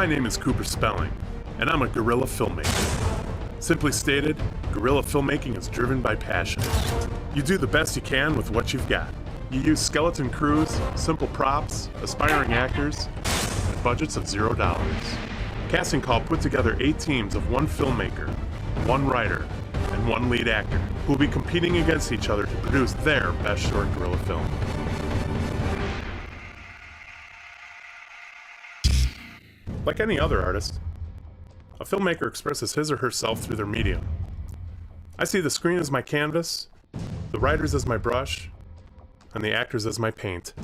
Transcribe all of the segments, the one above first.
My name is Cooper Spelling, and I'm a guerrilla filmmaker. Simply stated, guerrilla filmmaking is driven by passion. You do the best you can with what you've got. You use skeleton crews, simple props, aspiring actors, and budgets of $0. Casting Call put together 8 teams of 1 filmmaker, 1 writer, and 1 lead actor who will be competing against each other to produce their best short guerrilla film. Like any other artist, a filmmaker expresses his or herself through their medium. I see the screen as my canvas, the writers as my brush, and the actors as my paint.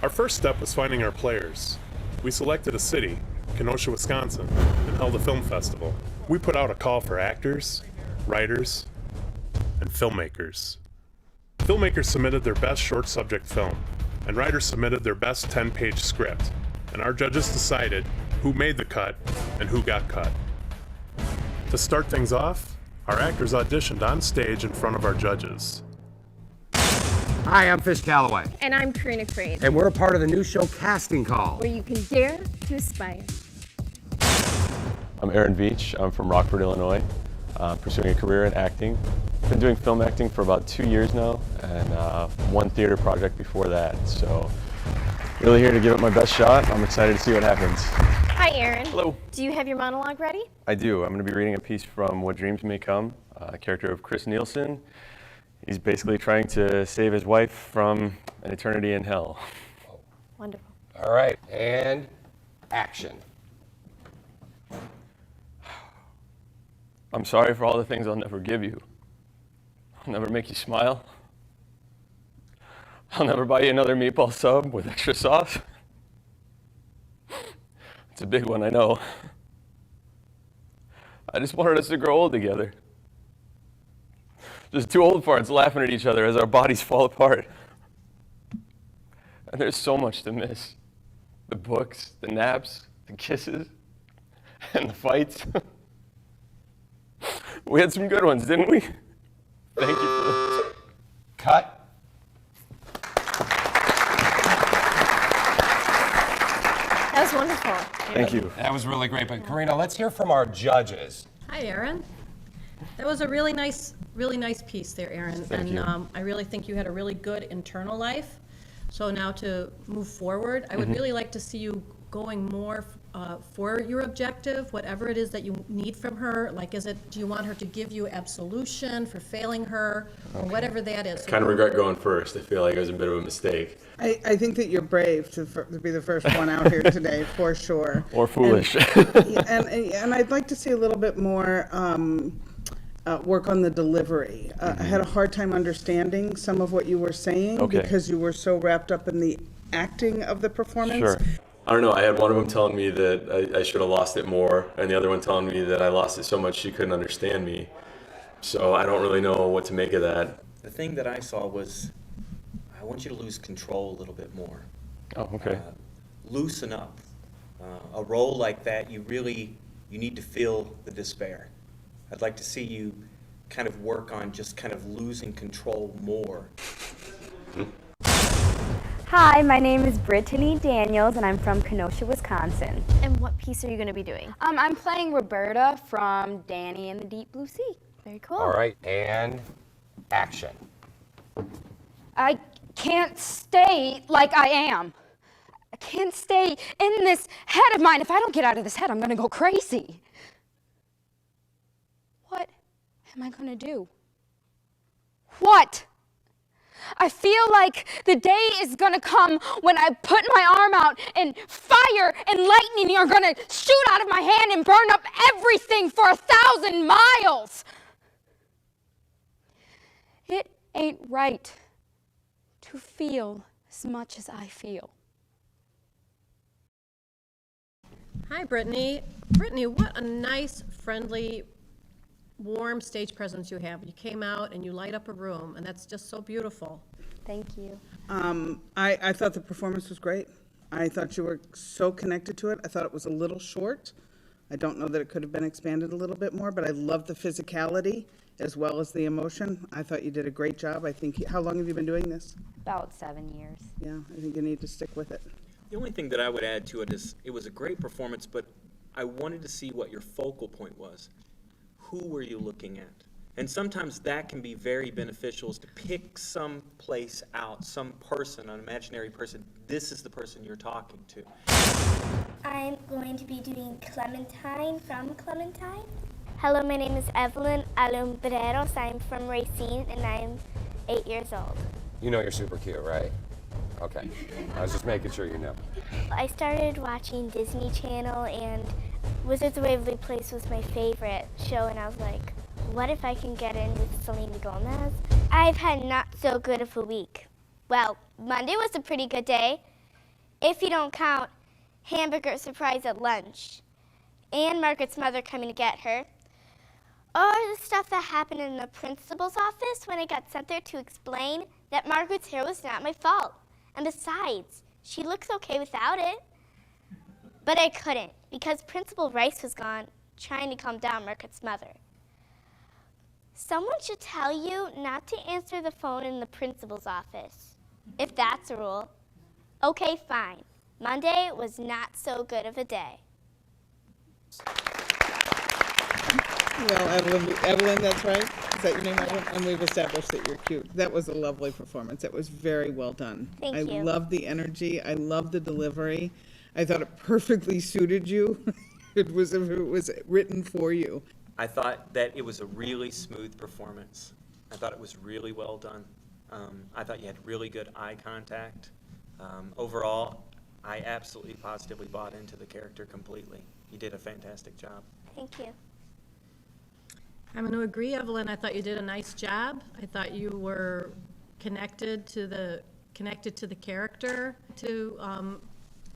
Our first step was finding our players. We selected a city, Kenosha, Wisconsin, and held a film festival. We put out a call for actors, writers, and filmmakers. Filmmakers submitted their best short subject film, and writers submitted their best 10-page script, and our judges decided who made the cut and who got cut. To start things off, our actors auditioned on stage in front of our judges. Hi, I'm Fish Calloway. And I'm Karina Crane. And we're a part of the new show Casting Call, where you can dare to aspire. I'm Aaron Beach. I'm from Rockford, Illinois, pursuing a career in acting. Been doing film acting for about 2 years now, and 1 theater project before that. So, really here to give it my best shot. I'm excited to see what happens. Hi, Aaron. Hello. Do you have your monologue ready? I do. I'm going to be reading a piece from What Dreams May Come, a character of Chris Nielsen. He's basically trying to save his wife from an eternity in hell. Wonderful. All right, and action. I'm sorry for all the things I'll never give you. I'll never make you smile. I'll never buy you another meatball sub with extra sauce. It's a big one, I know. I just wanted us to grow old together. Just 2 old farts laughing at each other as our bodies fall apart. And there's so much to miss. The books, the naps, the kisses, and the fights. We had some good ones, didn't we? Thank you for this. Cut. That was wonderful. Thank you. That was really great, but Karina, let's hear from our judges. Hi, Aaron. That was a really nice piece there, Aaron. Thank you. I really think you had a really good internal life. So now to move forward, I would really like to see you going more for your objective, whatever it is that you need from her. Like, do you want her to give you absolution for failing her, or whatever that is? Kind of regret going first. I feel like it was a bit of a mistake. I think that you're brave to be the first one out here today, for sure. Or foolish. And I'd like to see a little bit more work on the delivery. I had a hard time understanding some of what you were saying because you were so wrapped up in the acting of the performance. Sure. I don't know. I had one of them telling me that I should have lost it more, and the other one telling me that I lost it so much she couldn't understand me. So I don't really know what to make of that. The thing that I saw was, I want you to lose control a little bit more. Oh, okay. Loosen up. A role like that, you need to feel the despair. I'd like to see you kind of work on just kind of losing control more. Hi, my name is Brittany Daniels, and I'm from Kenosha, Wisconsin. And what piece are you going to be doing? I'm playing Roberta from Danny and the Deep Blue Sea. Very cool. All right, and action. I can't stay like I am. I can't stay in this head of mine. If I don't get out of this head, I'm going to go crazy. What am I going to do? What? I feel like the day is gonna come when I put my arm out and fire and lightning are gonna shoot out of my hand and burn up everything for 1,000 miles. It ain't right to feel as much as I feel. Hi, Brittany. Brittany, what a nice, friendly, warm stage presence you have. You came out and you light up a room, and that's just so beautiful. Thank you. I thought the performance was great. I thought you were so connected to it. I thought it was a little short. I don't know that it could have been expanded a little bit more, but I love the physicality as well as the emotion. I thought you did a great job. I think, how long have you been doing this? About 7 years. Yeah, I think you need to stick with it. The only thing that I would add to it is it was a great performance, but I wanted to see what your focal point was. Who were you looking at? And sometimes that can be very beneficial, is to pick some place out, some person, an imaginary person. This is the person you're talking to. I'm going to be doing Clementine from Clementine. Hello, my name is Evelyn Alumbreros. I'm from Racine, and I'm 8 years old. You know you're super cute, right? Okay. I was just making sure you know. I started watching Disney Channel, and Wizards of Waverly Place was my favorite show, and I was like, what if I can get in with Selena Gomez? I've had not so good of a week. Well, Monday was a pretty good day, if you don't count hamburger surprise at lunch, and Margaret's mother coming to get her, or the stuff that happened in the principal's office when I got sent there to explain that Margaret's hair was not my fault. And besides, she looks okay without it. But I couldn't, because Principal Rice was gone, trying to calm down Margaret's mother. Someone should tell you not to answer the phone in the principal's office, if that's a rule. Okay, fine. Monday was not so good of a day. Well, Evelyn, that's right. Is that your name, Evelyn? And we've established that you're cute. That was a lovely performance. That was very well done. Thank I you. loved the energy. I loved the delivery. I thought it perfectly suited you. It was written for you. I thought that it was a really smooth performance. I thought it was really well done. I thought you had really good eye contact. Overall, I absolutely positively bought into the character completely. You did a fantastic job. Thank you. I'm going to agree, Evelyn. I thought you did a nice job. I thought you were connected to the character. To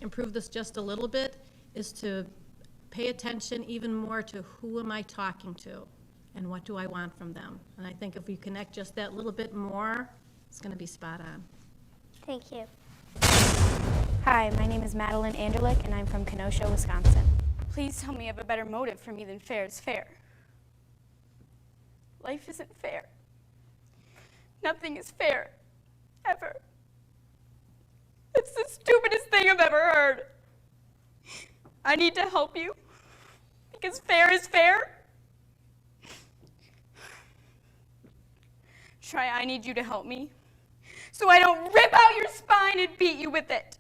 improve this just a little bit is to pay attention even more to who am I talking to and what do I want from them. And I think if we connect just that little bit more, it's going to be spot on. Thank you. Hi, my name is Madeline Anderlich, and I'm from Kenosha, Wisconsin. Please tell me you have a better motive for me than fair is fair. Life isn't fair. Nothing is fair, ever. It's the stupidest thing I've ever heard. I need to help you, because fair is fair. Try, I need you to help me, so I don't rip out your spine and beat you with it.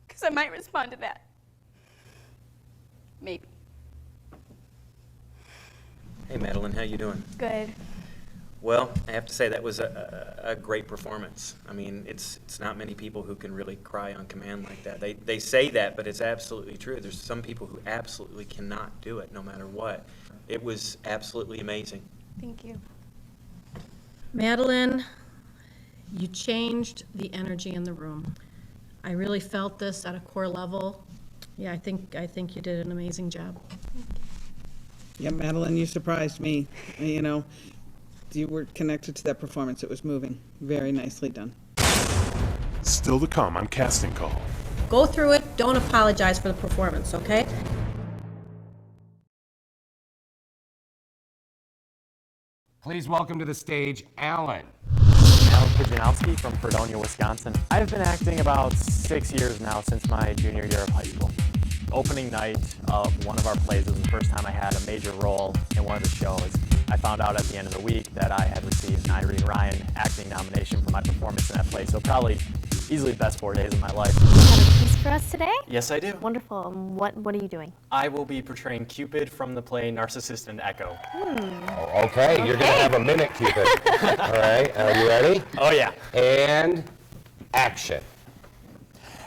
Because I might respond to that. Maybe. Hey, Madeline, how you doing? Good. Well, I have to say that was a great performance. I mean, it's not many people who can really cry on command like that. They say that, but it's absolutely true. There's some people who absolutely cannot do it no matter what. It was absolutely amazing. Thank you. Madeline, you changed the energy in the room. I really felt this at a core level. Yeah, I think you did an amazing job. Yeah, Madeline, you surprised me. You know, you were connected to that performance. It was moving. Very nicely done. Still to come on Casting Call. Go through it. Don't apologize for the performance, okay? Please welcome to the stage, Alan. Alan Kujanowski from Fredonia, Wisconsin. I've been acting about 6 years now, since my junior year of high school. Opening night of one of our plays was the first time I had a major role in one of the shows. I found out at the end of the week that I had received an Irene Ryan acting nomination for my performance in that play, so probably easily the best 4 days of my life. You have a piece for us today? Yes, I do. Wonderful. What are you doing? I will be portraying Cupid from the play Narcissus and Echo. Okay, you're going to have a minute, Cupid. All right, are you ready? Oh, yeah. And action.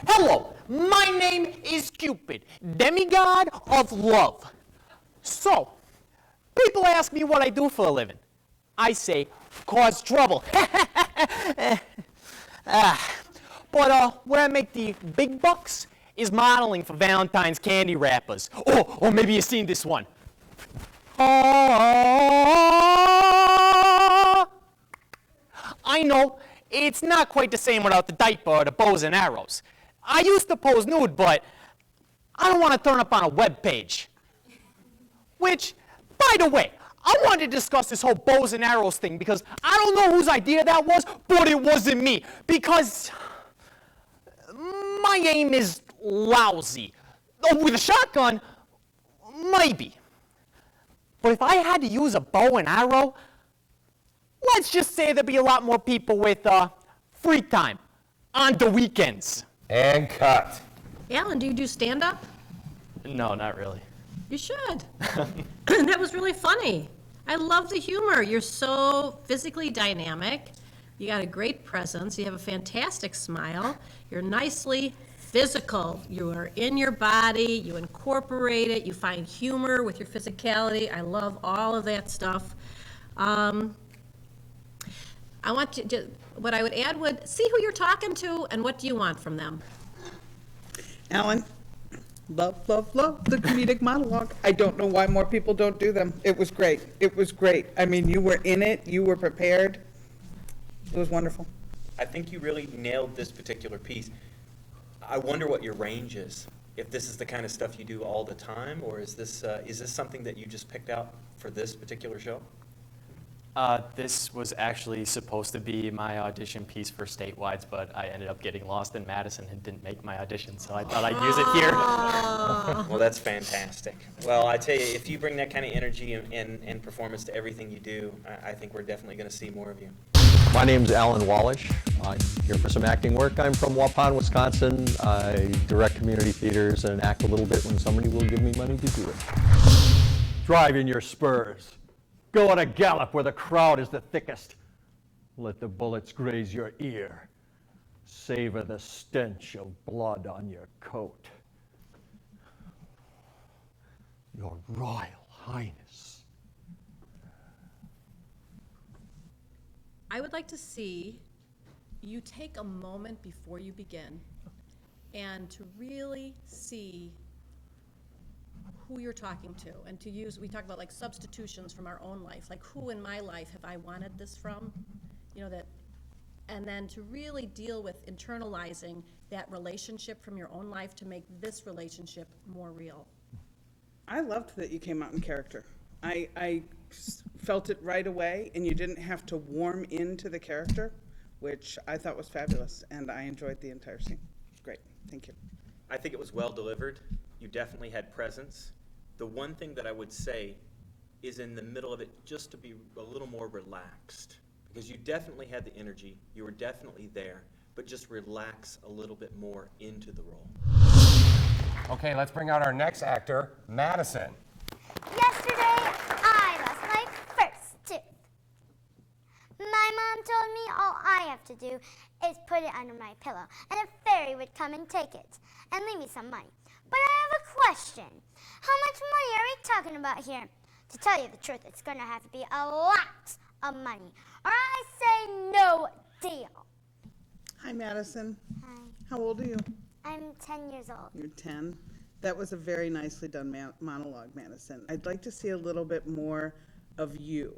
Hello, my name is Cupid, demigod of love. So, people ask me what I do for a living. I say, cause trouble. But where I make the big bucks is modeling for Valentine's candy wrappers. Oh, or maybe you've seen this one. I know, it's not quite the same without the diaper or the bows and arrows. I used to pose nude, but I don't want to turn up on a web page. Which, by the way, I wanted to discuss this whole bows and arrows thing because I don't know whose idea that was, but it wasn't me. Because my My aim is lousy. Oh, with a shotgun, maybe. But if I had to use a bow and arrow, let's just say there'd be a lot more people with free time on the weekends. And cut. Alan, do you do stand-up? No, not really. You should. That was really funny. I love the humor. You're so physically dynamic. You got a great presence. You have a fantastic smile. You're nicely physical. You are in your body. You incorporate it. You find humor with your physicality. I love all of that stuff. I want to, what I would add would, see who you're talking to and what do you want from them. Alan, love the comedic monologue. I don't know why more people don't do them. It was great. It was great. I mean, you were in it. You were prepared. It was wonderful. I think you really nailed this particular piece. I wonder what your range is. If this is the kind of stuff you do all the time, or is this something that you just picked out for this particular show? This was actually supposed to be my audition piece for Statewide, but I ended up getting lost in Madison and didn't make my audition, so I thought I'd use it here. Well, that's fantastic. Well, I tell you, if you bring that kind of energy and performance to everything you do, I think we're definitely going to see more of you. My name's Alan Wallish. I'm here for some acting work. I'm from Waupun, Wisconsin. I direct community theaters and act a little bit when somebody will give me money to do it. Drive in your spurs. Go at a gallop where the crowd is the thickest. Let the bullets graze your ear. Savor the stench of blood on your coat. Your Royal Highness. I would like to see you take a moment before you begin and to really see who you're talking to, and to use, we talk about like substitutions from our own life, like who in my life have I wanted this from, you know, that, and then to really deal with internalizing that relationship from your own life to make this relationship more real. I loved that you came out in character. I felt it right away, and you didn't have to warm into the character, which I thought was fabulous, and I enjoyed the entire scene. Great, thank you. I think it was well delivered. You definitely had presence. The one thing that I would say is in the middle of it, just to be a little more relaxed, because you definitely had the energy, you were definitely there, but just relax a little bit more into the role. Okay, let's bring out our next actor, Madison. Yesterday, I lost my first tooth. My mom told me all I have to do is put it under my pillow, and a fairy would come and take it and leave me some money. But I have a question. How much money are we talking about here? To tell you the truth, it's going to have to be a lot of money, or I say no deal. Hi, Madison. Hi. How old are you? I'm 10 years old. You're 10. That was a very nicely done monologue, Madison. I'd like to see a little bit more of you.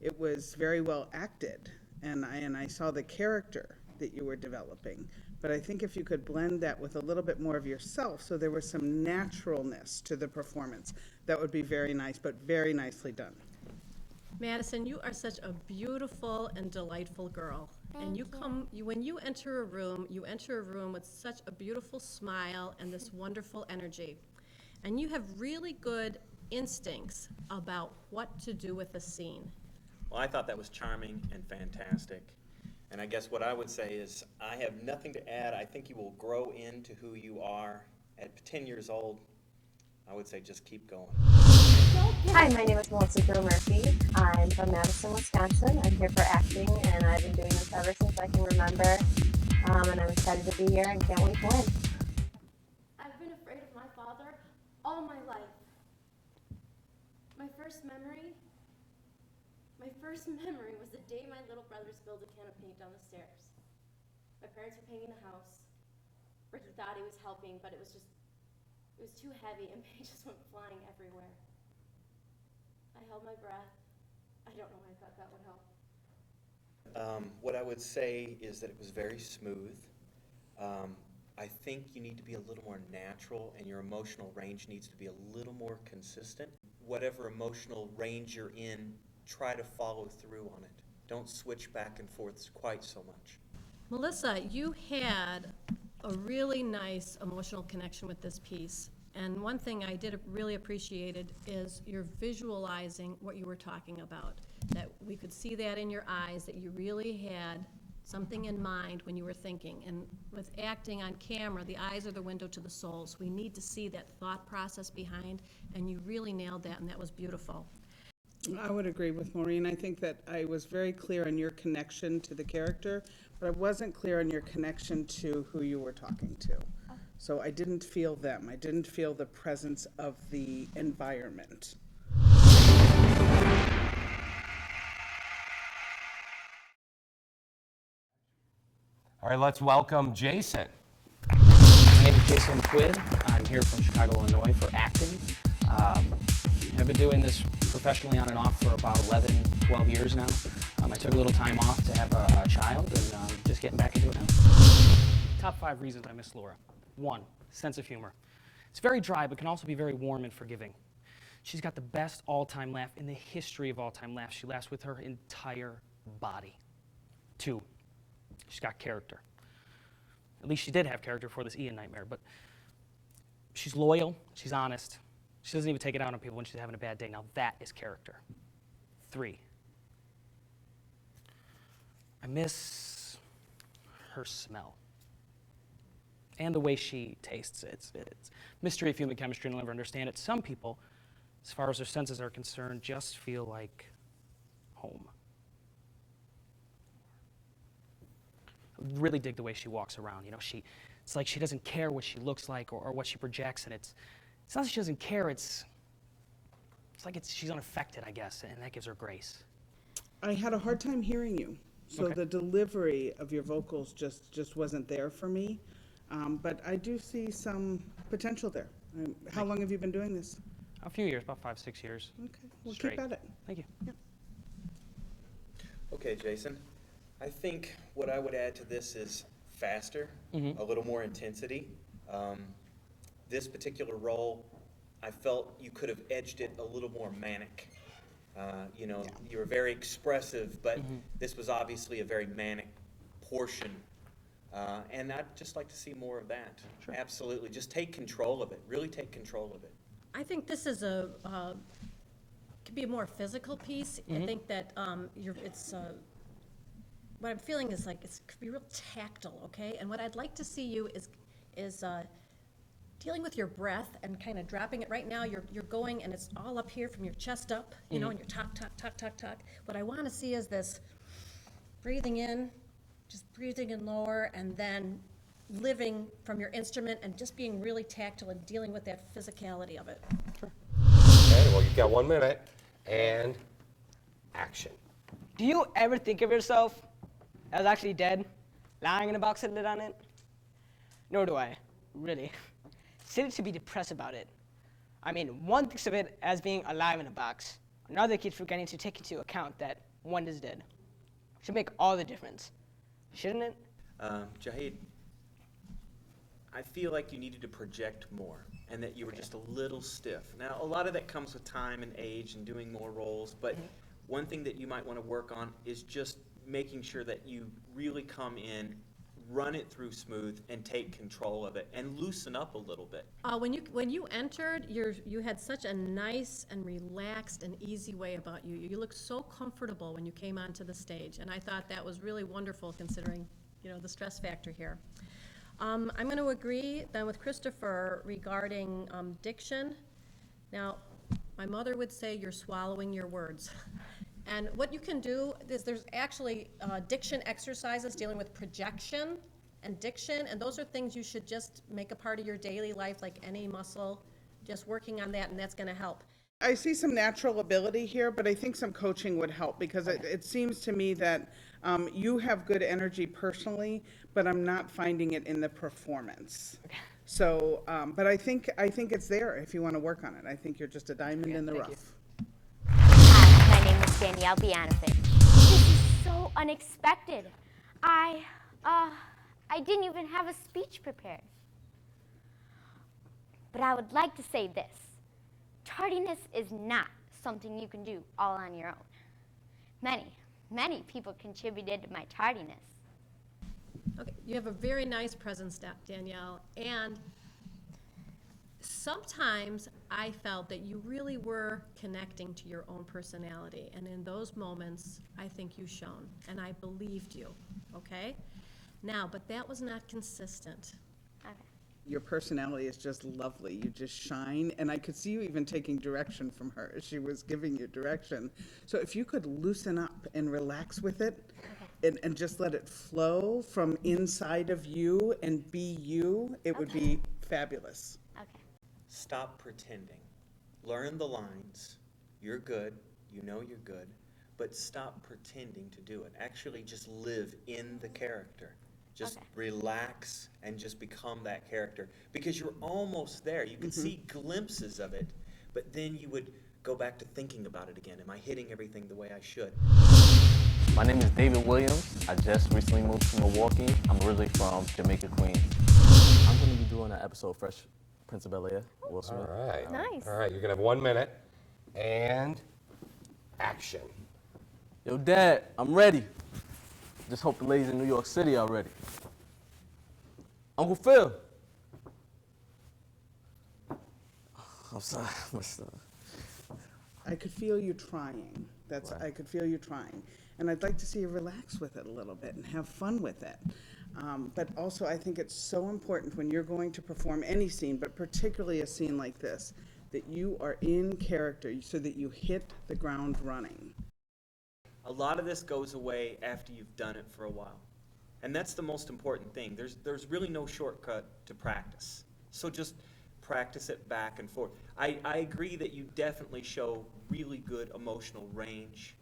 It was very well acted, and I saw the character that you were developing. But I think if you could blend that with a little bit more of yourself, so there was some naturalness to the performance, that would be very nice, but very nicely done. Madison, you are such a beautiful and delightful girl. And when you enter a room with such a beautiful smile and this wonderful energy. And you have really good instincts about what to do with a scene. Well, I thought that was charming and fantastic. And I guess what I would say is I have nothing to add. I think you will grow into who you are. At 10 years old, I would say just keep going. Hi, my name is Melissa Jo Murphy. I'm from Madison, Wisconsin. I'm here for acting, and I've been doing this ever since I can remember. And I'm excited to be here and can't wait to win. I've been afraid of my father all my life. My first memory was the day my little brother spilled a can of paint down the stairs. My parents were painting the house. Ricky thought he was helping, but it was too heavy and paint just went flying everywhere. I held my breath. I don't know why I thought that would help. What I would say is that it was very smooth. I think you need to be a little more natural, and your emotional range needs to be a little more consistent. Whatever emotional range you're in, try to follow through on it. Don't switch back and forth quite so much. Melissa, you had a really nice emotional connection with this piece. And one thing I did really appreciated is your visualizing what you were talking about. That we could see that in your eyes, that you really had something in mind when you were thinking. And with acting on camera, the eyes are the window to the soul. So we need to see that thought process behind, and you really nailed that, and that was beautiful. I would agree with Maureen. I think that I was very clear on your connection to the character, but I wasn't clear on your connection to who you were talking to. So I didn't feel them. I didn't feel the presence of the environment. All right, let's welcome Jason. My name is Jason Quid. I'm here from Chicago, Illinois for acting. I've been doing this professionally on and off for about 11, 12 years now. I took a little time off to have a child, and just getting back into it now. Top 5 reasons I miss Laura. 1, sense of humor. It's very dry, but can also be very warm and forgiving. She's got the best all-time laugh in the history of all-time laughs. She laughs with her entire body. 2, she's got character. At least she did have character before this Ian nightmare, but she's loyal, she's honest. She doesn't even take it out on people when she's having a bad day. Now that is character. 3, I miss her smell and the way she tastes. It's mystery of human chemistry, and I'll never understand it. Some people, as far as their senses are concerned, just feel like home. I really dig the way she walks around. You know, it's like she doesn't care what she looks like or what she projects, and it's not that she doesn't care. It's like she's unaffected, I guess, and that gives her grace. I had a hard time hearing you. So Okay. the delivery of your vocals just wasn't there for me. But I do see some potential there. How long have you been doing this? A few years, about 5, 6 years. Okay, well, Straight. keep at it. Thank you. Yep. Okay, Jason. I think what I would add to this is faster, Mhm. a little more intensity. This particular role, I felt you could have edged it a little more manic. You were very expressive, but this was obviously a very manic portion. And I'd just like to see more of that. Sure. Absolutely. Just take control of it. Really take control of it. I think this is could be a more physical piece. I think that what I'm feeling is like it could be real tactile, okay? And what I'd like to see you is dealing with your breath and kind of dropping it. Right now, you're going and it's all up here from your chest up, and you're talk, talk, talk, talk, talk. What I want to see is this breathing in, just breathing in lower, and then living from your instrument and just being really tactile and dealing with that physicality of it. Okay, well, you've got 1 minute, and action. Do you ever think of yourself as actually dead, lying in a box with a lid on it? Nor do I, really. Silly to be depressed about it. I mean, one thinks of it as being alive in a box. Another keeps forgetting to take into account that one is dead. It should make all the difference, shouldn't it? Jahid, I feel like you needed to project more and that you were just a little stiff. Now, a lot of that comes with time and age and doing more roles, but one thing that you might want to work on is just making sure that you really come in, run it through smooth, and take control of it, and loosen up a little bit. When you entered, you had such a nice and relaxed and easy way about you. You looked so comfortable when you came onto the stage, and I thought that was really wonderful considering, the stress factor here. I'm going to agree then with Christopher regarding diction. Now, my mother would say you're swallowing your words. And what you can do is there's actually diction exercises dealing with projection and diction, and those are things you should just make a part of your daily life like any muscle, just working on that, and that's going to help. I see some natural ability here, but I think some coaching would help because it seems to me that you have good energy personally, but I'm not finding it in the performance. So, but I think it's there if you want to work on it. I think you're just a diamond in the rough. Hi, my name is Danielle Bianovic. This is so unexpected. I didn't even have a speech prepared. But I would like to say this. Tardiness is not something you can do all on your own. Many people contributed to my tardiness. Okay, you have a very nice presence, Danielle, and sometimes I felt that you really were connecting to your own personality, and in those moments, I think you shone, and I believed you, okay? Now, but that was not consistent. Your personality is just lovely. You just shine, and I could see you even taking direction from her as she was giving you direction. So if you could loosen up and relax with it, and just let it flow from inside of you and be you, it would be fabulous. Stop pretending. Learn the lines. You're good. You know you're good. But stop pretending to do it. Actually, just live in the character. Just relax and just become that character. Because you're almost there. You can see glimpses of it, but then you would go back to thinking about it again. Am I hitting everything the way I should? My name is David Williams. I just recently moved to Milwaukee. I'm originally from Jamaica, Queens. I'm going to be doing an episode of Fresh Prince of Bel-Air, Will Smith. All right. Nice. All right, you're going to have 1 minute. And action. Yo, Dad, I'm ready. Just hope the ladies in New York City are ready. Uncle Phil. I'm sorry. I could feel you trying. I could feel you trying. And I'd like to see you relax with it a little bit and have fun with it. But also, I think it's so important when you're going to perform any scene, but particularly a scene like this, that you are in character so that you hit the ground running. A lot of this goes away after you've done it for a while. And that's the most important thing. There's really no shortcut to practice. So just practice it back and forth. I agree that you definitely show really good emotional range.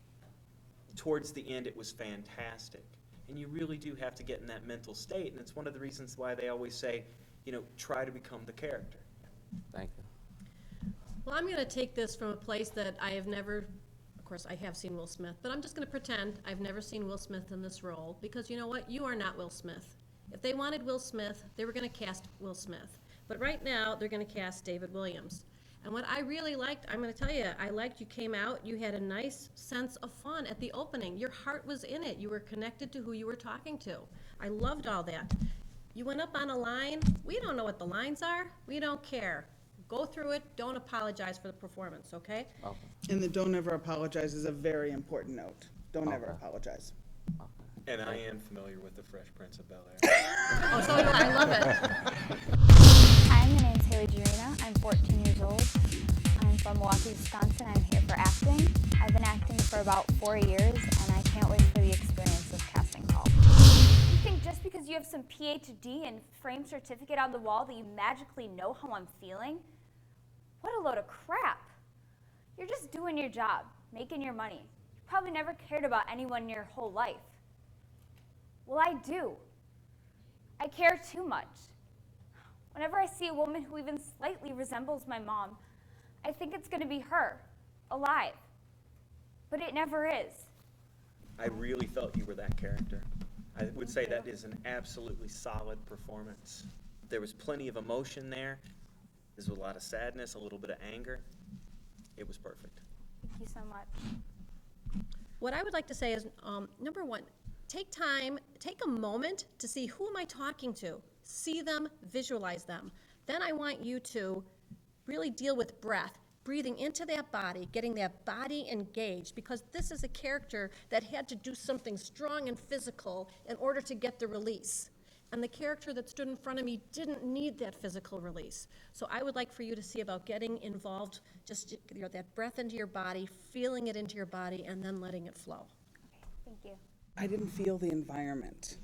Towards the end, it was fantastic. And you really do have to get in that mental state. And it's one of the reasons why they always say, you know, try to become the character. Thank you. Well, I'm going to take this from a place that I have never, of course, I have seen Will Smith, but I'm just going to pretend I've never seen Will Smith in this role, because you know what? You are not Will Smith. If they wanted Will Smith, they were going to cast Will Smith. But right now, they're going to cast David Williams. And what I really liked, I'm going to tell you, I liked you came out, you had a nice sense of fun at the opening. Your heart was in it. You were connected to who you were talking to. I loved all that. You went up on a line. We don't know what the lines are. We don't care. Go through it. Don't apologize for the performance, okay? And the don't ever apologize is a very important note. Don't ever apologize. And I am familiar with the Fresh Prince of Bel-Air. Oh, so do I. I love it. Hi, my name's Haley Giorina. I'm 14 years old. I'm from Milwaukee, Wisconsin. I'm here for acting. I've been acting for about 4 years, and I can't wait for the experience of casting call. You think just because you have some PhD and framed certificate on the wall that you magically know how I'm feeling? What a load of crap. You're just doing your job, making your money. You probably never cared about anyone your whole life. Well, I do. I care too much. Whenever I see a woman who even slightly resembles my mom, I think it's going to be her, alive. But it never is. I really felt you were that character. I would say that is an absolutely solid performance. There was plenty of emotion there. There's a lot of sadness, a little bit of anger. It was perfect. Thank you so much. What I would like to say is, number one, take time, take a moment to see who am I talking to. See them, visualize them. Then I want you to really deal with breath, breathing into that body, getting that body engaged, because this is a character that had to do something strong and physical in order to get the release. And the character that stood in front of me didn't need that physical release. So I would like for you to see about getting involved, just that breath into your body, feeling it into your body, and then letting it flow. Thank you. I didn't feel the environment.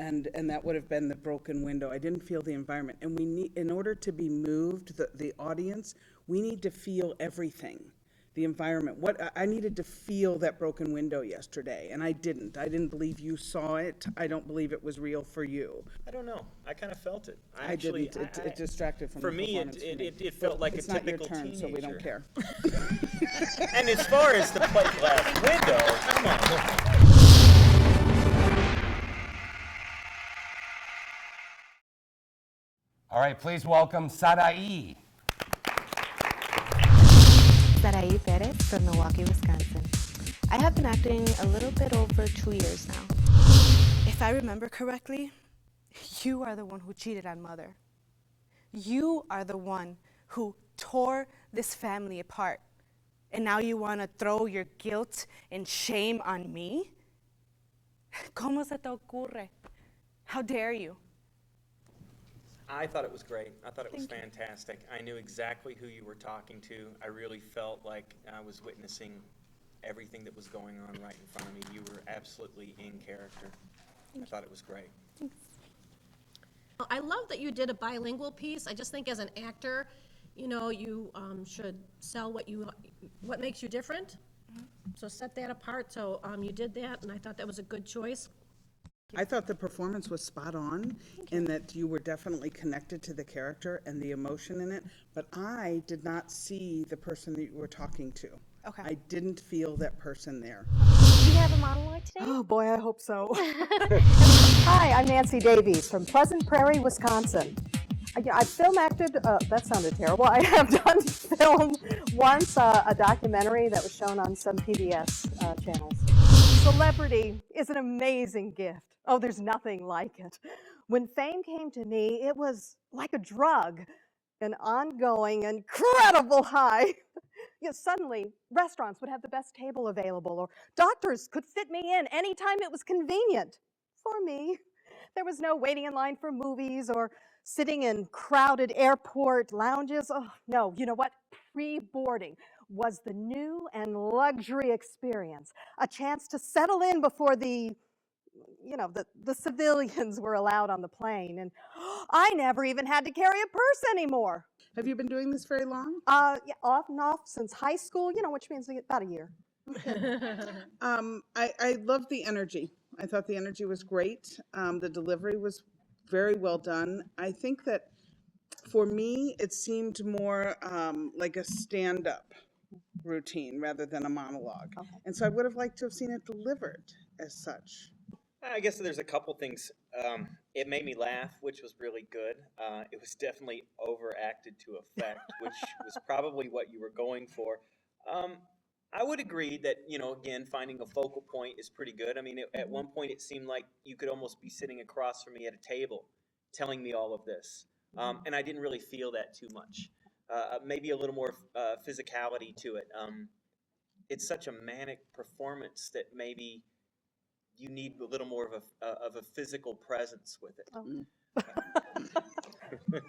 And that would have been the broken window. I didn't feel the environment. And we need, in order to be moved, the audience, we need to feel everything. The environment. I needed to feel that broken window yesterday, and I didn't. I didn't believe you saw it. I don't believe it was real for you. I don't know. I kind of felt it. I didn't. It distracted from for the me, performance. it felt like it's a typical not your turn, teenager. so we don't care. And as far as the plate glass window, come on. All right, please welcome Sarai. Sarai Perez from Milwaukee, Wisconsin. I have been acting a little bit over 2 years now. It If I remember correctly, you are the one who cheated on Mother. You are the one who tore this family apart. And now you want to throw your guilt and shame on me? ¿Cómo se te ocurre? How dare you? I thought it was great. I thought it was fantastic. I knew exactly who you were talking to. I really felt like I was witnessing everything that was going on right in front of me. You were absolutely in character. I thought it was great. I love that you did a bilingual piece. I just think as an actor, you know, you should sell what makes you different. So set that apart. So you did that, and I thought that was a good choice. I thought the performance was spot on in that you were definitely connected to the character and the emotion in it, but I did not see the person that you were talking to. Okay. I didn't feel that person there. Do you have a monologue today? Oh boy, I hope so. Hi, I'm Nancy Davies from Pleasant Prairie, Wisconsin. I've film acted, that sounded terrible. I have done film once, a documentary that was shown on some PBS channels. Celebrity is an amazing gift. Oh, there's nothing like it. When fame came to me, it was like a drug, an ongoing, incredible high. Suddenly, restaurants would have the best table available, or doctors could fit me in anytime it was convenient. For me, there was no waiting in line for movies or sitting in crowded airport lounges. Oh, no, you know what? Pre-boarding was the new and luxury experience, a chance to settle in before the civilians were allowed on the plane. And I never even had to carry a purse anymore. Have you been doing this very long? Yeah, off and off since high school, which means about a year. I loved the energy. I thought the energy was great. The delivery was very well done. I think that for me, it seemed more like a stand-up routine rather than a monologue. Okay. And so I would have liked to have seen it delivered as such. I guess there's a couple things. It made me laugh, which was really good. It was definitely overacted to effect, which was probably what you were going for. I would agree that, again, finding a focal point is pretty good. I mean, at one point it seemed like you could almost be sitting across from me at a table telling me all of this. And I didn't really feel that too much. Maybe a little more physicality to it. It's such a manic performance that maybe you need a little more of a physical presence with it.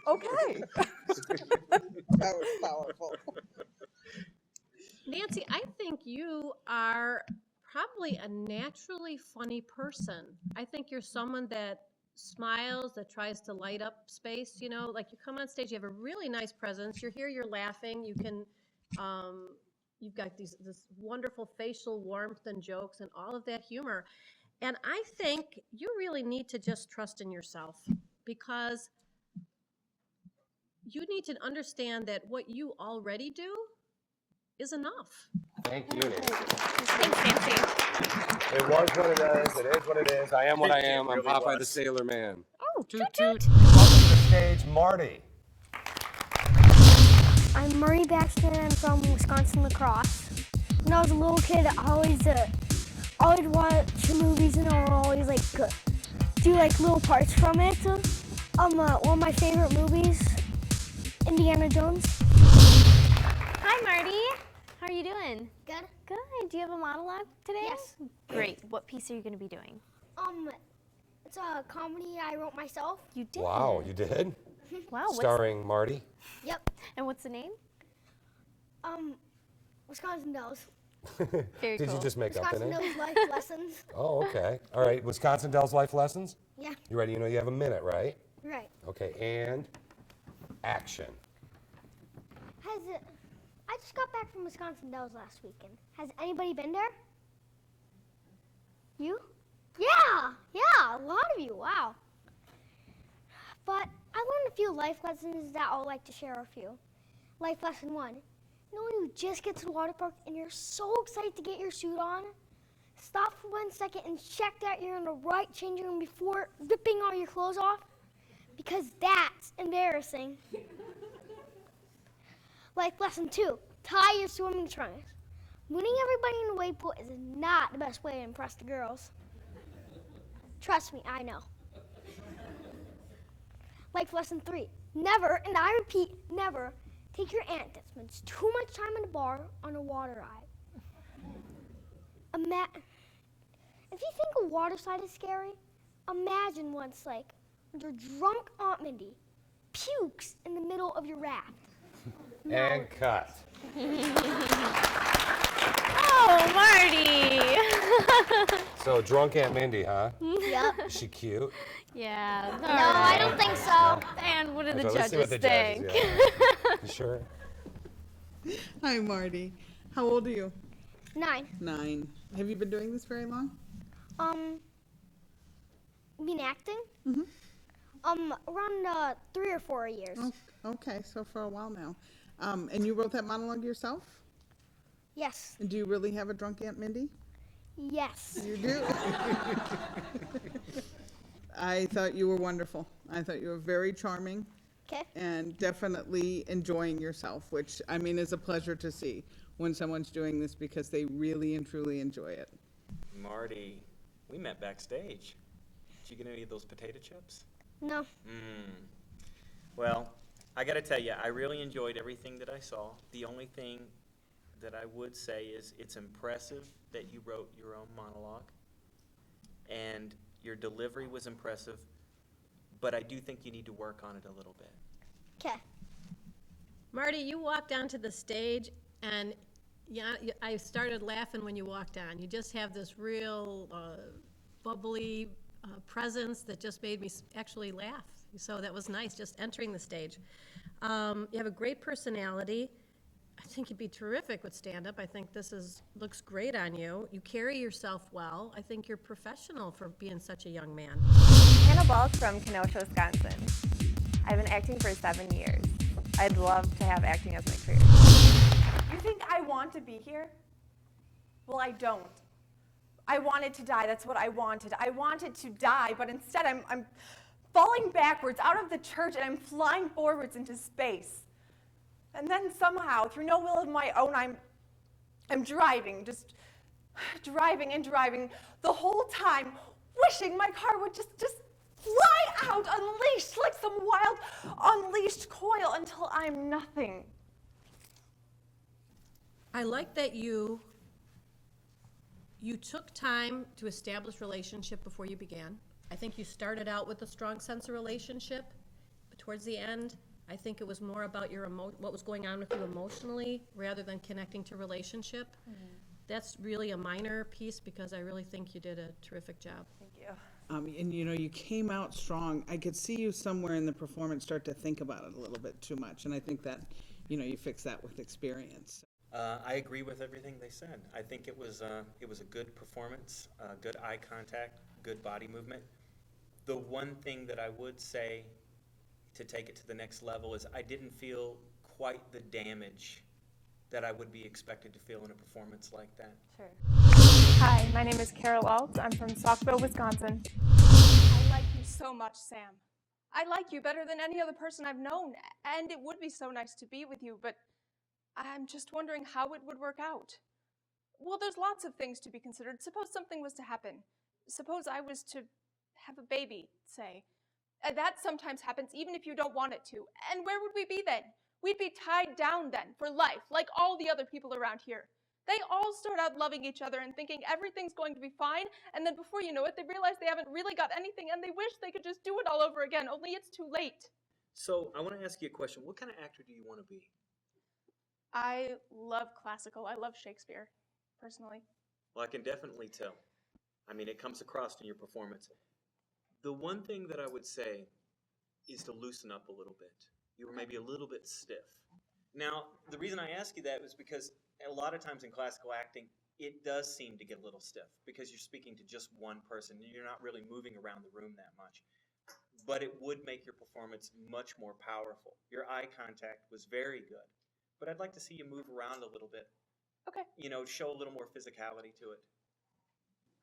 Okay. That was powerful. Nancy, I think you are probably a naturally funny person. I think you're someone that smiles, that tries to light up space, like you come on stage, you have a really nice presence. You're here, you're laughing, you can, you've got this wonderful facial warmth and jokes and all of that humor. And I think you really need to just trust in yourself, because you need to understand that what you already do is enough. Thank you, Nancy. Thanks, Nancy. It was what it is. It is what it is. I am what I am. I'm really Popeye the was. Sailor Man. Oh, Toot toot. Welcome to the stage, Marty. I'm Murray Baxter, I'm from Wisconsin La Crosse. When I was a little kid, I always watch movies and I would always do little parts from it. One of my favorite movies, Indiana Jones. Hi, Marty. How are you doing? Good. Good. Do you have a monologue today? Yes. Great. What piece are you going to be doing? It's a comedy I wrote myself. You did? Wow, you did? Wow. Starring Marty. Yep. And what's the name? Wisconsin Dells. Very Did cool. you just make up the Wisconsin name? Dells Life Lessons. Oh, okay. All right. Wisconsin Dells Life Lessons? Yeah. You ready? You have a minute, right? Right. Okay, and action. I just got back from Wisconsin Dells last weekend. Has anybody been there? You? Yeah, a lot of you, wow. But I learned a few life lessons that I'll like to share a few. Life lesson 1. When you just get to the water park and you're so excited to get your suit on, stop for 1 second and check that you're in the right changing room before ripping all your clothes off, because that's embarrassing. Life lesson 2, tie your swimming trunks. Mooning everybody in the wave pool is not the best way to impress the girls. Trust me, I know. Like lesson 3, never, and I repeat, never, take your aunt that spends too much time in a bar on a water ride. If you think a water slide is scary, imagine once, like, your drunk Aunt Mindy pukes in the middle of your raft. And cut. Oh, Marty! So drunk Aunt Mindy, huh? Yep. Is she cute? Yeah. No, I don't think so. And what do the Okay, let's see judges what the judges, think? yeah. You sure? Hi, Marty. How old are you? 9. 9. Have you been doing this very long? You mean acting? Mm-hmm. Around 3 or 4 years. Oh, okay, so for a while now. And you wrote that monologue yourself? Yes. And do you really have a drunk Aunt Mindy? Yes. You do? I thought you were wonderful. I thought you were very charming. Okay. And definitely enjoying yourself, which, I mean, is a pleasure to see when someone's doing this because they really and truly enjoy it. Marty, we met backstage. Did you get any of those potato chips? No. Well, I gotta tell you, I really enjoyed everything that I saw. The only thing that I would say is it's impressive that you wrote your own monologue, and your delivery was impressive, but I do think you need to work on it a little bit. Okay. Marty, you walked onto the stage, and I started laughing when you walked on. You just have this real bubbly presence that just made me actually laugh. So that was nice, just entering the stage. You have a great personality. I think you'd be terrific with stand-up. I think this looks great on you. You carry yourself well. I think you're professional for being such a young man. Hannah Balls from Kenosha, Wisconsin. I've been acting for 7 years. I'd love to have acting as my career. You think I want to be here? Well, I don't. I wanted to die. That's what I wanted. I wanted to die, but instead I'm falling backwards out of the church and I'm flying forwards into space. And then somehow, through no will of my own, I'm driving, just driving and driving the whole time, wishing my car would just fly out, unleashed like some wild, unleashed coil until I'm nothing. I like that you took time to establish relationship before you began. I think you started out with a strong sense of relationship, but towards the end, I think it was more about what was going on with you emotionally rather than connecting to relationship. Mm-hmm. That's really a minor piece because I really think you did a terrific job. Thank you. And you know, you came out strong. I could see you somewhere in the performance start to think about it a little bit too much, and I think that, you know, you fix that with experience. I agree with everything they said. I think it was a good performance, good eye contact, good body movement. The one thing that I would say to take it to the next level is I didn't feel quite the damage that I would be expected to feel in a performance like that. Sure. Hi, my name is Carol Alt. I'm from Saukville, Wisconsin. I like you so much, Sam. I like you better than any other person I've known, and it would be so nice to be with you, but I'm just wondering how it would work out. Well, there's lots of things to be considered. Suppose something was to happen. Suppose I was to have a baby, say. That sometimes happens even if you don't want it to. And where would we be then? We'd be tied down then for life, like all the other people around here. They all start out loving each other and thinking everything's going to be fine, and then before you know it, they realize they haven't really got anything, and they wish they could just do it all over again, only it's too late. So I want to ask you a question. What kind of actor do you want to be? I love classical. I love Shakespeare, personally. Well, I can definitely tell. I mean, it comes across in your performance. The one thing that I would say is to loosen up a little bit. You were maybe a little bit stiff. Now, the reason I ask you that is because a lot of times in classical acting, it does seem to get a little stiff because you're speaking to just one person and you're not really moving around the room that much. But it would make your performance much more powerful. Your eye contact was very good, but I'd like to see you move around a little bit. Okay. You know, show a little more physicality to it.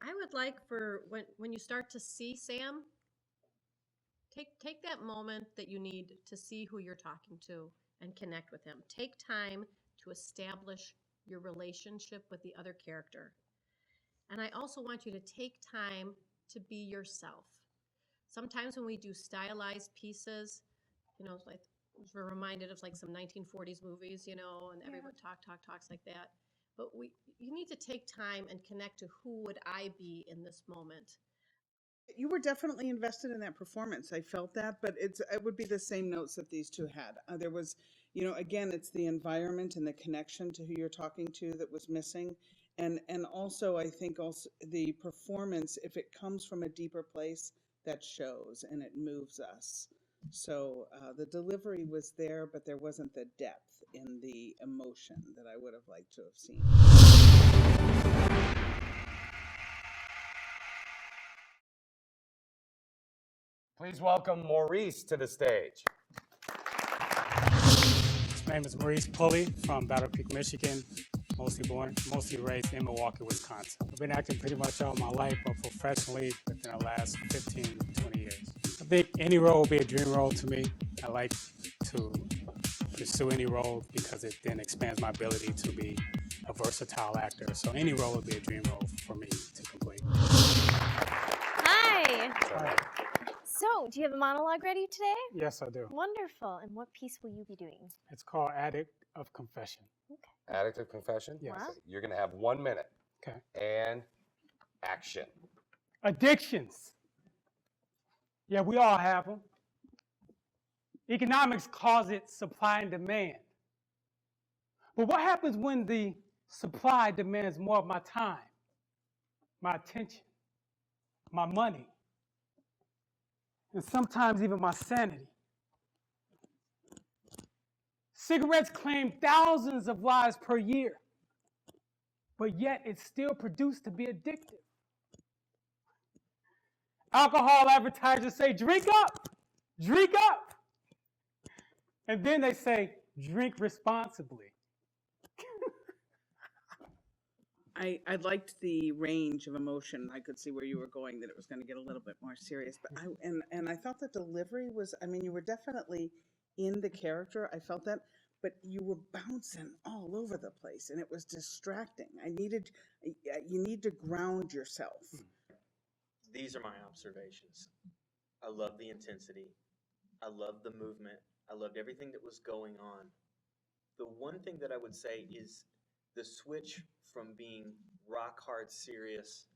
I would like for when you start to see Sam, take that moment that you need to see who you're talking to and connect with him. Take time to establish your relationship with the other character. And I also want you to take time to be yourself. Sometimes when we do stylized pieces, you know, like we're reminded of like some 1940s movies, you know, and everyone talks like that. But you need to take time and connect to who would I be in this moment. You were definitely invested in that performance. I felt that, but it would be the same notes that these two had. There was, you know, again, it's the environment and the connection to who you're talking to that was missing. And also, I think also the performance, if it comes from a deeper place, that shows and it moves us. So the delivery was there, but there wasn't the depth in the emotion that I would have liked to have seen. Please welcome Maurice to the stage. My name is Maurice Pulley from Battle Creek, Michigan. Mostly raised in Milwaukee, Wisconsin. I've been acting pretty much all my life, but professionally within the last 15, 20 years. I think any role will be a dream role to me. I like to pursue any role because it then expands my ability to be a versatile actor. So any role would be a dream role for me to complete. Hi. So, do you have a monologue ready today? Yes, I do. Wonderful. And what piece will you be doing? It's called Addict of Confession. Okay. Addict of Confession? Yes. Okay. You're going to have 1 minute. Okay. And action. Addictions. Yeah, we all have them. Economics calls it supply and demand. But what happens when the supply demands more of my time, my attention, my money, and sometimes even my sanity? Cigarettes claim thousands of lives per year, but yet it's still produced to be addictive. Alcohol advertisers say, drink up, drink up. And then they say, drink responsibly. I liked the range of emotion. I could see where you were going, that it was going to get a little bit more serious. But I thought the delivery was, I mean, you were definitely in the character. I felt that, but you were bouncing all over the place and it was distracting. You need to ground yourself. These are my observations. I love the intensity. I love the movement. I loved everything that was going on. The one thing that I would say is the switch from being rock hard serious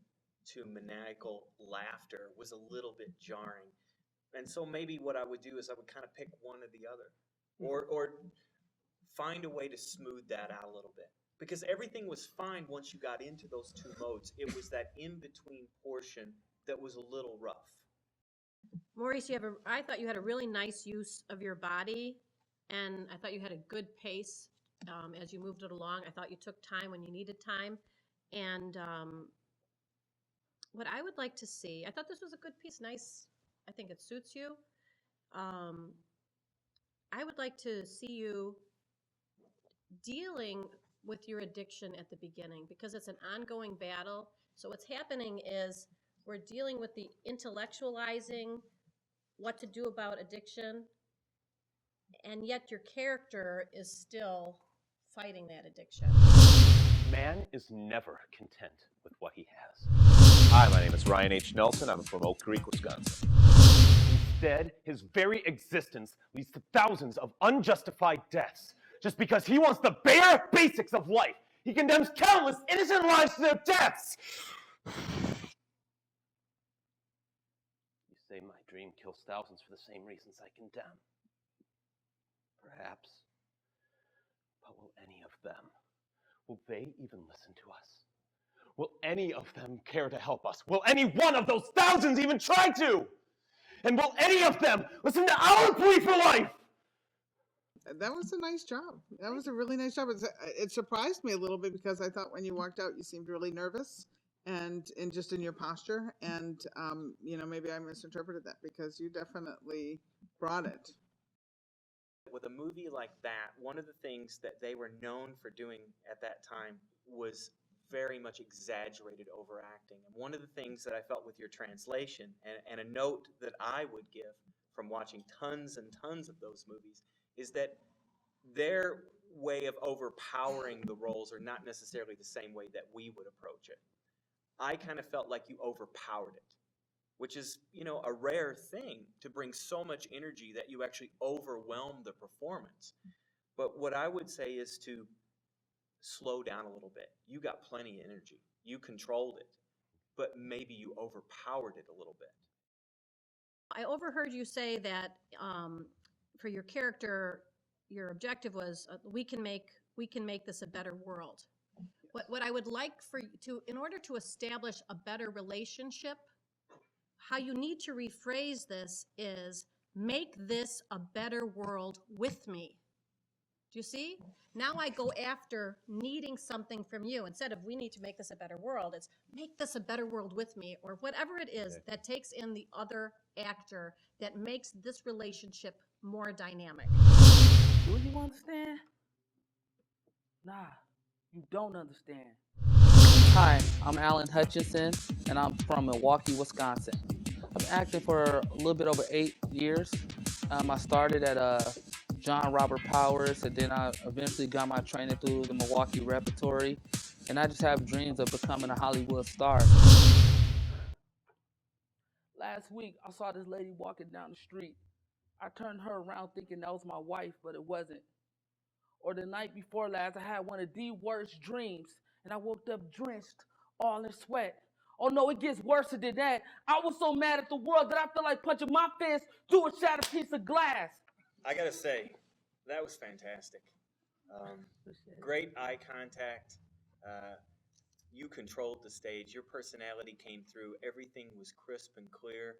to maniacal laughter was a little bit jarring. And so maybe what I would do is I would kind of pick one or the other, or find a way to smooth that out a little bit. Because everything was fine once you got into those two modes. It was that in-between portion that was a little rough. Maurice, I thought you had a really nice use of your body, and I thought you had a good pace as you moved it along. I thought you took time when you needed time. And what I would like to see, I thought this was a good piece, nice. I think it suits you. I would like to see you dealing with your addiction at the beginning, because it's an ongoing battle. So what's happening is we're dealing with the intellectualizing what to do about addiction, and yet your character is still fighting that addiction. Man is never content with what he has. Hi, my name is Ryan H. Nelson. I'm from Oak Creek, Wisconsin. Instead, his very existence leads to thousands of unjustified deaths just because he wants the bare basics of life. He condemns countless innocent lives to their deaths. You say my dream kills thousands for the same reasons I condemn. Perhaps. But will any of them, will they even listen to us? Will any of them care to help us? Will any one of those thousands even try to? And will any of them listen to our plea for life? That was a nice job. That was a really nice job. It surprised me a little bit because I thought when you walked out, you seemed really nervous and just in your posture. And, maybe I misinterpreted that because you definitely brought it. With a movie like that, one of the things that they were known for doing at that time was very much exaggerated overacting. And one of the things that I felt with your translation, and a note that I would give from watching tons and tons of those movies, is that their way of overpowering the roles are not necessarily the same way that we would approach it. I kind of felt like you overpowered it. which is, you know, a rare thing to bring so much energy that you actually overwhelm the performance. But what I would say is to slow down a little bit. You got plenty of energy. You controlled it, but maybe you overpowered it a little bit. I overheard you say that for your character, your objective was we can make this a better world. What I would like for you to, in order to establish a better relationship, how you need to rephrase this is make this a better world with me. Do you see? Now I go after needing something from you. Instead of we need to make this a better world, it's make this a better world with me, or whatever it is that takes in the other actor that makes this relationship more dynamic. Do you understand? Nah, you don't understand. Hi, I'm Alan Hutchinson, and I'm from Milwaukee, Wisconsin. I've been acting for a little bit over 8 years. I started at John Robert Powers, and then I eventually got my training through the Milwaukee Repertory, and I just have dreams of becoming a Hollywood star. Last week, I saw this lady walking down the street. I turned her around thinking that was my wife, but it wasn't. Or the night before last, I had one of the worst dreams, and I woke up drenched, all in sweat. Oh no, it gets worse than that. I was so mad at the world that I felt like punching my fist through a shattered piece of glass. I gotta say, that was fantastic. Great eye contact. You controlled the stage. Your personality came through. Everything was crisp and clear.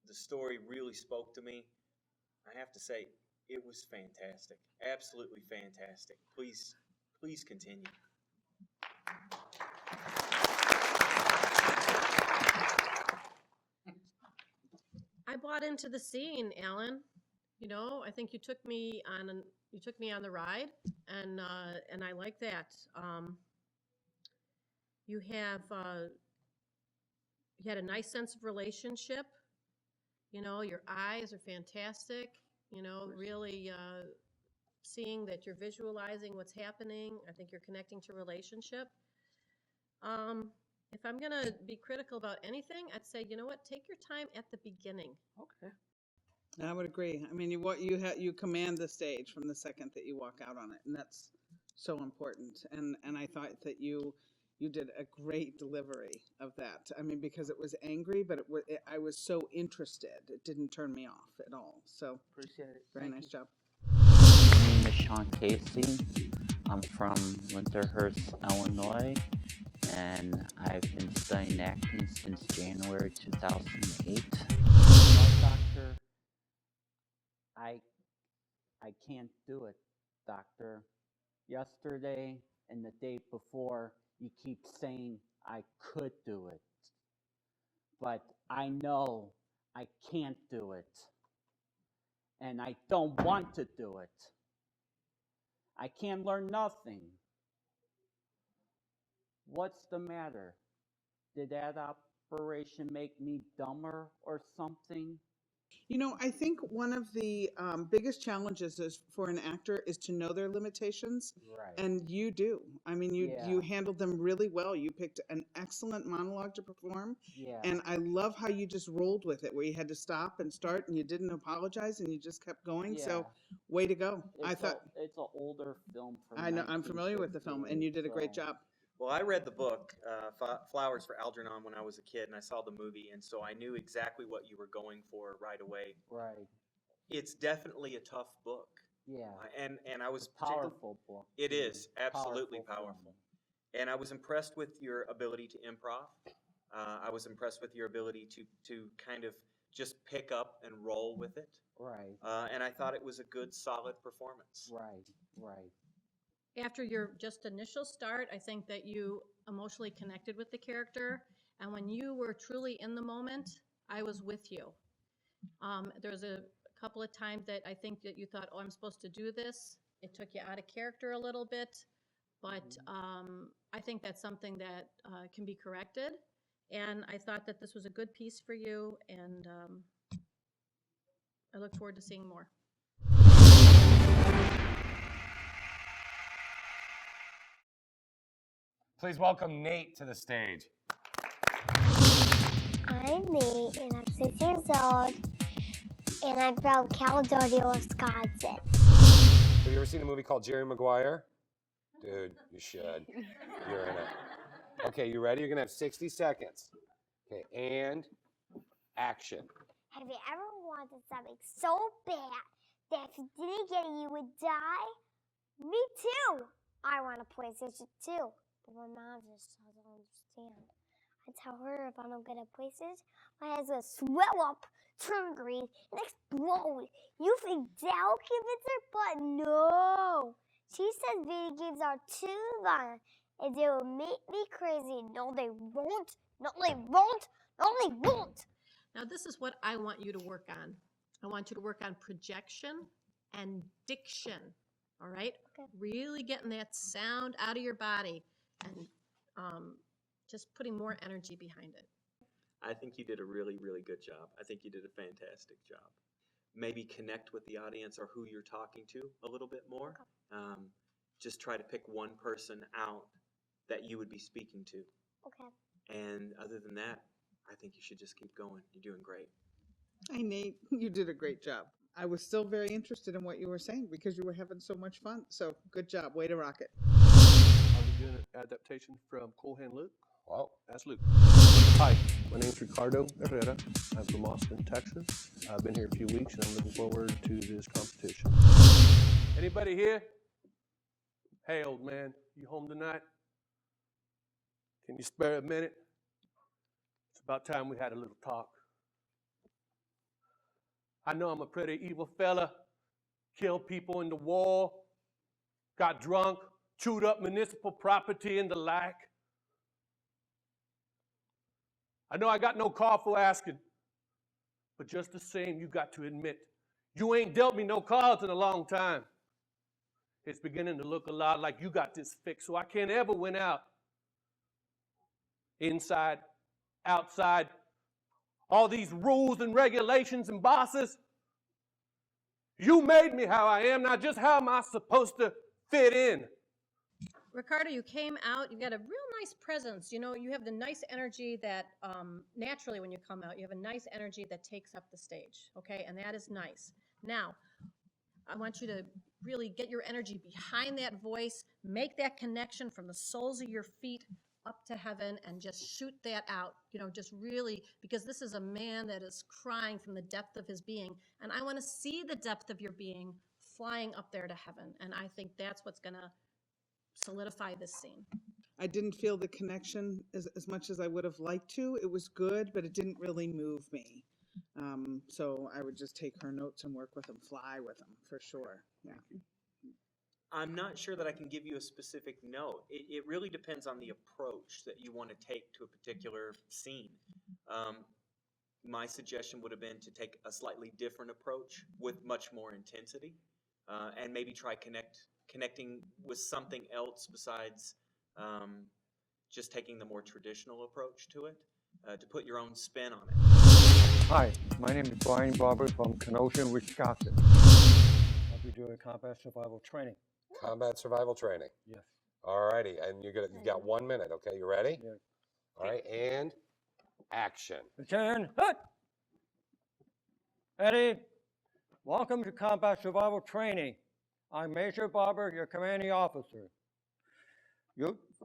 The story really spoke to me. I have to say, it was fantastic. Absolutely fantastic. Please continue. I bought into the scene, Alan. You know, I think you took me on the ride, and I like that. You had a nice sense of relationship. You know, your eyes are fantastic. You know, really seeing that you're visualizing what's happening. I think you're connecting to relationship. If I'm gonna be critical about anything, I'd say, you know what, take your time at the beginning. Okay. I would agree. I mean, you command the stage from the second that you walk out on it, and that's so important. And I thought that you did a great delivery of that. I mean, because it was angry, but I was so interested. It didn't turn me off at all. So appreciate it. Very nice job. My name is Sean Casey. I'm from Winterhurst, Illinois, and I've been studying acting since January 2008. Doctor, I can't do it, Doctor. Yesterday and the day before, you keep saying I could do it, but I know I can't do it, and I don't want to do it. I can't learn nothing. What's the matter? Did that operation make me dumber or something? You know, I think one of the biggest challenges is for an actor is to know their limitations, Right. and you do. I mean, you Yeah. handled them really well. You picked an excellent monologue to perform, Yeah. and I love how you just rolled with it, where you had to stop and start, and you didn't apologize, and you just kept going. So, way to go! I thought It's an older film from I know I'm familiar with the film, and you did a great so- job. Well, I read the book, Flowers for Algernon, when I was a kid, and I saw the movie, and so I knew exactly what you were going for right away. Right. It's definitely a tough book. Yeah. And I was Powerful book. It is absolutely Powerful powerful. And I was impressed with your ability to improv. I was impressed with your ability to kind of just pick up and roll with it. Right. And I thought it was a good, solid performance. Right. Right. After your just initial start, I think that you emotionally connected with the character, and when you were truly in the moment, I was with you. There was a couple of times that I think that you thought, oh, I'm supposed to do this. It took you out of character a little bit, but I think that's something that can be corrected, and I thought that this was a good piece for you, and I look forward to seeing more. Please welcome Nate to the stage. Hi, I'm Nate, and I'm 6 years old, and I'm from Caledonia, Wisconsin. Have you ever seen a movie called Jerry Maguire? Dude, you should. You're in it. Okay, you ready? You're gonna have 60 seconds. Okay, and action. Have you ever wanted something so bad that if you didn't get it, you would die? Me too! I want a PlayStation 2, but my mom just doesn't understand. I tell her if I don't get a PlayStation, my head's gonna swell up, turn green, and explode. You think that'll convince her? But no! She says video games are too violent, and they will make me crazy. No, they won't. No, they won't. No, they won't. Now, this is what I want you to work on. I want you to work on projection and diction, all right? Okay. Really getting that sound out of your body and just putting more energy behind it. I think you did a really, really good job. I think you did a fantastic job. Maybe connect with the audience or who you're talking to a little bit more. Just try to pick one person out that you would be speaking to. Okay. And other than that, I think you should just keep going. You're doing great. Hi, Nate. You did a great job. I was still very interested in what you were saying because you were having so much fun. So good job. Way to rock it. I'll be doing an adaptation from Cool Hand Luke. Wow. That's Luke. Hi, my name's Ricardo Herrera. I'm from Austin, Texas. I've been here a few weeks and I'm looking forward to this competition. Anybody here? Hey, old man, you home tonight? Can you spare a minute? It's about time we had a little talk. I know I'm a pretty evil fella, killed people in the war, got drunk, chewed up municipal property and the like. I know I got no call for asking, but just the same, you got to admit, you ain't dealt me no cards in a long time. It's beginning to look a lot like you got this fixed, so I can't ever win out. Inside, outside, all these rules and regulations and bosses. You made me how I am, now just how am I supposed to fit in? Ricardo, you came out, you've got a real nice presence. You know, you have the nice energy that naturally when you come out, you have a nice energy that takes up the stage, okay? And that is nice. Now, I want you to really get your energy behind that voice, make that connection from the soles of your feet up to heaven and just shoot that out, you know, just really, because this is a man that is crying from the depth of his being. And I want to see the depth of your being flying up there to heaven. And I think that's what's going to solidify this scene. I didn't feel the connection as much as I would have liked to. It was good, but it didn't really move me. So I would just take her notes and work with them, fly with them for sure. Yeah. I'm not sure that I can give you a specific note. It really depends on the approach that you want to take to a particular scene. My suggestion would have been to take a slightly different approach with much more intensity, and maybe try connecting with something else besides just taking the more traditional approach to it, to put your own spin on it. Hi, my name is Brian Barber from Kenosha, Wisconsin. I'll be doing combat survival training. Combat survival training. Yes. All righty, and you've got 1 minute. Okay, you ready? Yeah. All right, and action. Turn. Hut. Eddie, welcome to combat survival training. I'm Major Barber, your commanding officer.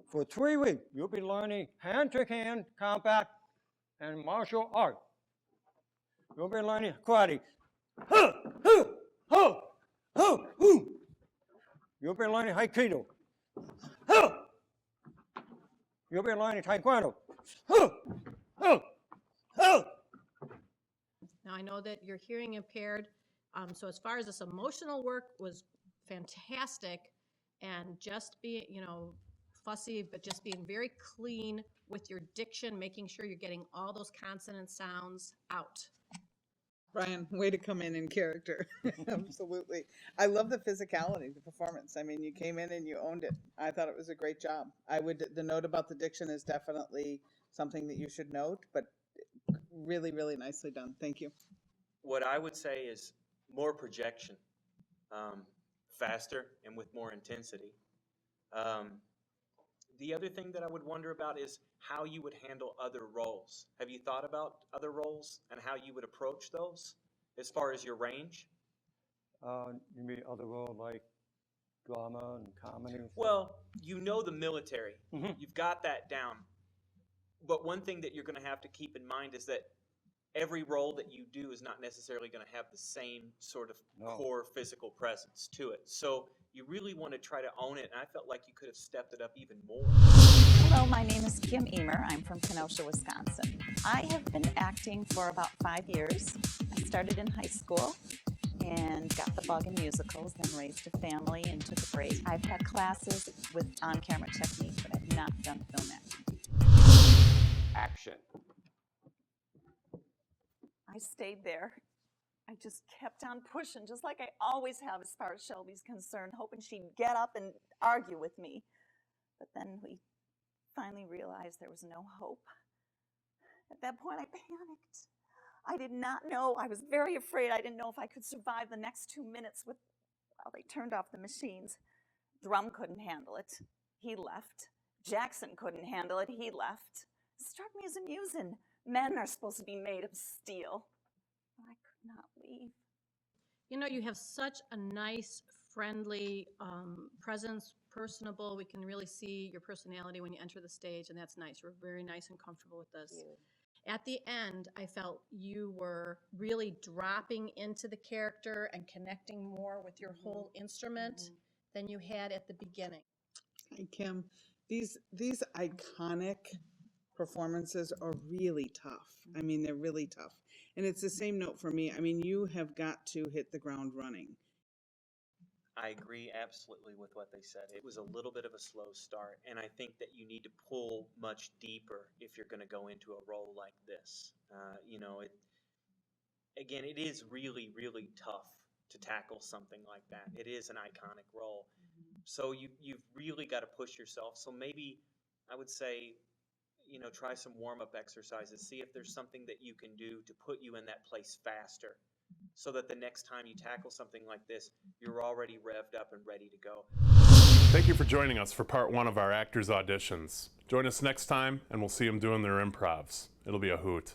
For 3 weeks, you'll be learning hand-to-hand combat and martial art. You'll be learning karate. You'll be learning Aikido. You'll be learning Taekwondo. Now, I know that you're hearing impaired, so as far as this emotional work was fantastic, and just being, you know, fussy, but just being very clean with your diction, making sure you're getting all those consonant sounds out. Brian, way to come in character. Absolutely. I love the physicality, the performance. I mean, you came in and you owned it. I thought it was a great job. The note about the diction is definitely something that you should note, but really, really nicely done. Thank you. What I would say is more projection, faster and with more intensity. The other thing that I would wonder about is how you would handle other roles. Have you thought about other roles and how you would approach those as far as your range? You mean other role like drama and comedy? Well, you know the military. You've got that down. But one thing that you're going to have to keep in mind is that every role that you do is not necessarily going to have the same sort of core physical presence to it. So you really want to try to own it, and I felt like you could have stepped it up even more. Hello, my name is Kim Emer. I'm from Kenosha, Wisconsin. I have been acting for about 5 years. I started in high school and got the bug in musicals, then raised a family and took a break. I've had classes with on-camera technique, but I've not done film acting. Action. I stayed there. I just kept on pushing, just like I always have as far as Shelby's concerned, hoping she'd get up and argue with me. But then we finally realized there was no hope. At that point, I panicked. I did not know. I was very afraid. I didn't know if I could survive the next 2 minutes while they turned off the machines. Drum couldn't handle it. He left. Jackson couldn't handle it. He left. It struck me as amusing. Men are supposed to be made of steel. I could not leave. You know, you have such a nice, friendly presence, personable. We can really see your personality when you enter the stage, and that's nice. You're very nice and comfortable with this. At the end, I felt you were really dropping into the character and connecting more with your whole instrument than you had at the beginning. Hi, Kim. These iconic performances are really tough. I mean, they're really tough. And it's the same note for me. I mean, you have got to hit the ground running. I agree absolutely with what they said. It was a little bit of a slow start, and I think that you need to pull much deeper if you're going to go into a role like this. You know, again, it is really, really tough to tackle something like that. It is an iconic role. So you've really got to push yourself. So maybe I would say, you know, try some warm-up exercises. See if there's something that you can do to put you in that place faster, so that the next time you tackle something like this, you're already revved up and ready to go. Thank you for joining us for part 1 of our actors' auditions. Join us next time, and we'll see them doing their improvs. It'll be a hoot.